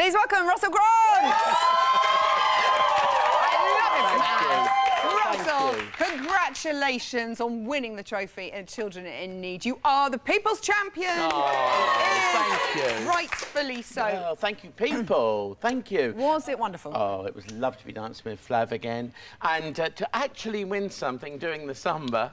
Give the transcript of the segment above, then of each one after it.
Please welcome Russell Grant! Russell, congratulations on winning the trophy in Children in Need. You are the People's Champion. Oh, thank you. Rightfully so. Well, thank you, people. Thank you. Was it wonderful? Oh, it was lovely to be dancing with Flav again. And to actually win something doing the samba,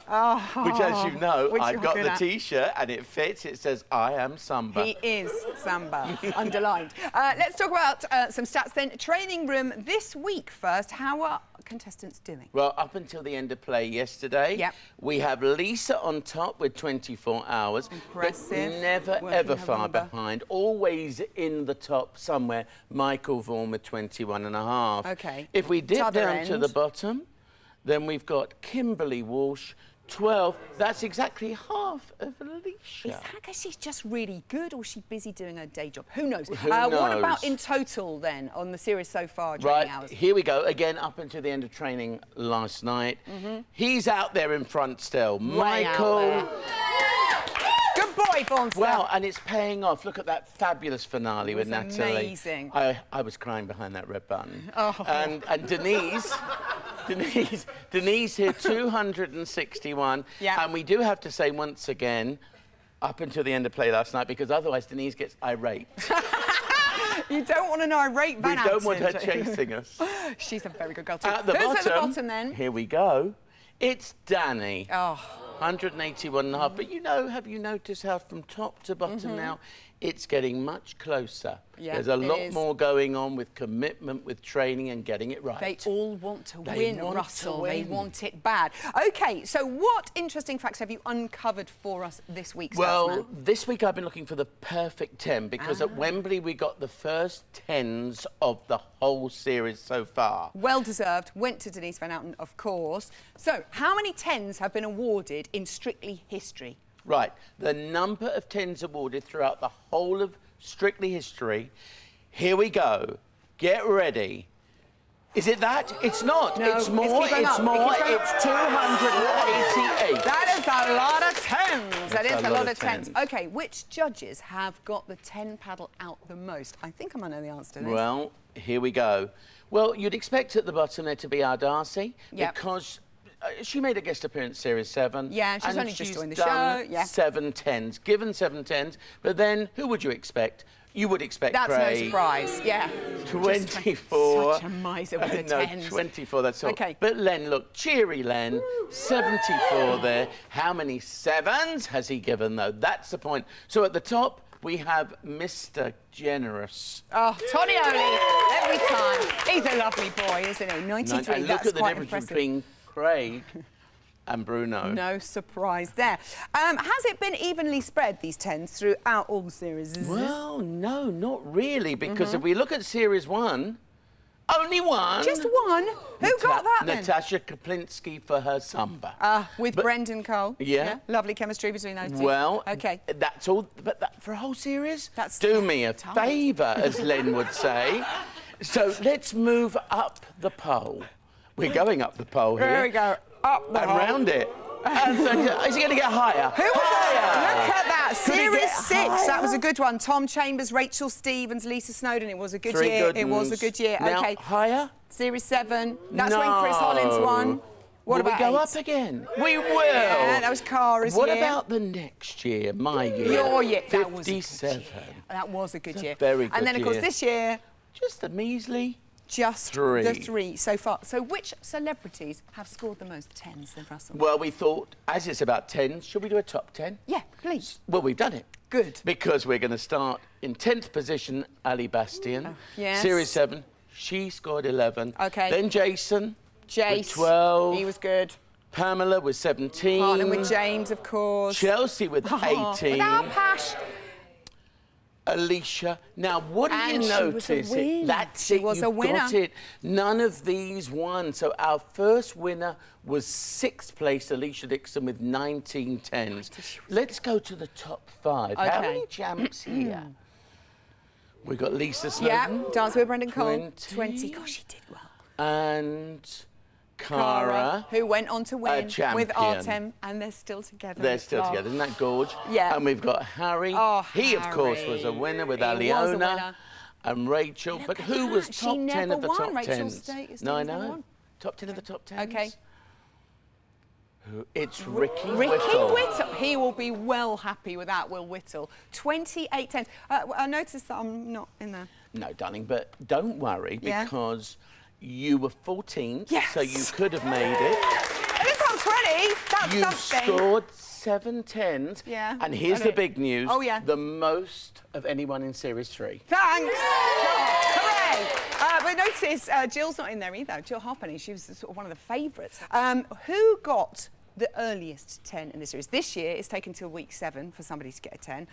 which, as you know, I've got the T-shirt and it fits. It says, I am Samba. He is Samba, underlined. Let's talk about some stats then. Training room this week first. How are contestants doing? Well, up until the end of play yesterday, we have Lisa on top with 24 hours. Impressive. But never, ever far behind. Always in the top somewhere. Michael Vaughan with 21 and a half. Okay. If we dip down to the bottom, then we've got Kimberly Walsh, 12. That's exactly half of Alicia. Is that because she's just really good, or is she busy doing her day job? Who knows? Who knows? What about in total, then, on the series so far, training hours? Here we go. Again, up until the end of training last night. He's out there in front still. Michael. Good boy, Vaughan. Well, and it's paying off. Look at that fabulous finale with Natalie. Amazing. I was crying behind that red button. Oh. And Denise here, 261. Yeah. And we do have to say once again, up until the end of play last night, because otherwise Denise gets irate. You don't want an irate Van We don't want her chasing us. She's a very good girl too. At the Who's bottom, at the bottom then? Here we go. It's Danny. Oh. 181 and a half. But you know, have you noticed how from top to bottom now, it's getting much closer. Yeah, there's a lot more going on with commitment, with training and getting it right. They all want to win, Russell. They win. want it bad. OK, so what interesting facts have you uncovered for us this week, Well, this week I've been looking for the perfect 10 because at Wembley we got the first 10s of the whole series so far. Well deserved. Went to Denise Van Outen, of course. So, how many 10s have been awarded in Strictly History? Right. The number of 10s awarded throughout the whole of Strictly History. Here we go. Get ready. Is it that? It's not. No, it's more. It's more. It's 288. That is a lot of 10s. That is a lot of 10s. 10s. OK, which judges have got the 10 paddle out the most? I think I might know the answer to this. Well, here we go. Well, you'd expect at the bottom there to be our Darcy because she made a guest appearance series 7. Yeah, she's only just joined the show. Done 7 10s, given 7 10s. But then, who would you expect? You would expect That's Craig. no surprise, yeah. 24. Such a miser with the No, 10s. 24, that's all. OK. But Len, look, cheery Len, 74 there. How many 7s has he given, though? That's the point. So at the top, we have Mr. Generous. Oh, Tonioli, every time. He's a lovely boy, isn't he? 93, and that's look at the quite difference impressive. between Craig and Bruno. No surprise there. Has it been evenly spread, these 10s, throughout all the series? Well, no, not really, because if we look at Series 1, only one. Just one? Who got that then? Natasha Kaplinsky for her samba. With Brendan Cole? Yeah. Lovely chemistry between those two. Well, OK. That's all, but that, for a whole series? That's Do me a favour, as Len would say. So let's move up the pole. We're going up the pole here. Here we go. Up the and hole. round it. And so, is he going to get higher? Who was it? Look at that. Could he Series get 6. higher? That was a good one. Tom Chambers, Rachel Stevens, Lisa Snowdon. It was a good 3 year. good It was a good year. Now, OK. higher? Series 7. That's when Chris Hollins won. What Will about we go 8? up again? We will. Yeah, that was Cara's What year. about the next year, my year? Your year. 57. That was a good year. Very good And then, of course, year. this year, Just a measly just 3. the 3 so far. So which celebrities have scored the most 10s then, Russell? Well, we thought, as it's about 10, should we do a top 10? Yeah, please. Well, we've done it. Good. Because we're going to start in 10th position, Ali Bastian. Yes. Series 7, she scored 11. OK. Then Jason Jace. with 12. He was good. Pamela with 17. Partner with James, of course. Chelsea with 18. Without Pash. Alicia. Now, what do you And notice? she was a winner. That's She it. was a You've winner. got it. None of these won. So our first winner was 6th place, Alicia Dixon, with 19 10s. Let's go to the top 5. How many champs here? We've got Lisa Snowdon. Yeah, Dance with Brendan Cole. 20. Gosh, she did well. And Cara, who went on to win champion. with Artem, and they're still together. They're still together. Isn't that gorge? Yeah. And we've got Harry. Oh, He, of course, was a winner with Aliona. and Rachel. But who was She top 10 never of the won. top Rachel 10s? Stay- No, I Stevens never know. won. Top 10 of the top 10s. Okay. It's Ricky Ricky Whittle. Whittle. He will be well happy with that, Will Whittle. 28 tens. I noticed that I'm not in there. No, darling, but don't worry Yeah. because you were 14, Yes. so you could have made it. At least I'm 20. That's You something. scored 7 tens. Yeah. And here's the big news. Oh, yeah. The most of anyone in Series 3. Thanks. Hooray. But notice Jill's not in there either. Jill Halfpenny, she was sort of one of the favourites. Who got the earliest 10 in this series? This year, it's taken till week 7 for somebody to get a 10.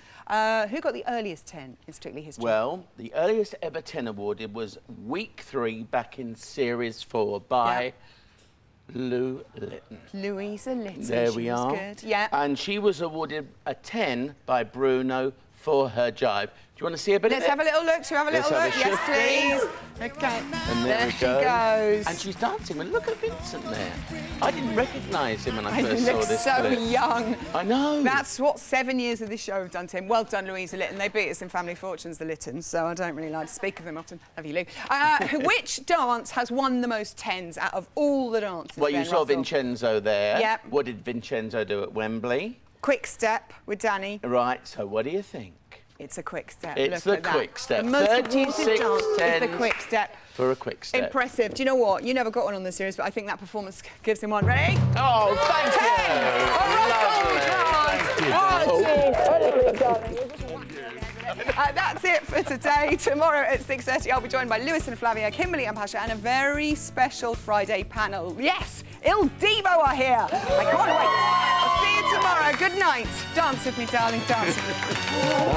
Who got the earliest 10 in Strictly History? Well, the earliest ever 10 awarded was week 3 back in Series 4 by Lou Litton. Louisa Litton. There she we was are. Good. Yeah. And she was awarded a 10 by Bruno for her jive. Do you want to see a bit Let's of it? have a little look. Shall we have a Let's little have look? a Yes, shifty. please. Okay. And there she we go. goes. And she's dancing. Well, look at Vincent there. I didn't recognise him when I He first saw looks this so clip. young. I know. That's what 7 years of this show have done to him. Well done, Louisa Litton. They beat us in Family Fortunes, the Littons, so I don't really like to speak of them often. Love you, Lou. Which dance has won the most 10s out of all the dances? Well, you Ben saw Russell? Vincenzo there. Yep. What did Vincenzo do at Wembley? Quick step with Danny. Right, so what do you think? It's a quick step. It's Look the at quick that. step. The most awarded 36 dance is the 10s. quick step. For a quick step. Impressive. Do you know what? You never got one on the series, but I think that performance gives him one. Ready? Oh, thank 10. That's it for today. Tomorrow at 6:30, I'll be joined by Lewis and Flavia, Kimberly and Pasha, and a very special Friday panel. Yes, Il Divo are here. I can't wait. I'll see you tomorrow. Good night. Dance with me, darling. Dance with me.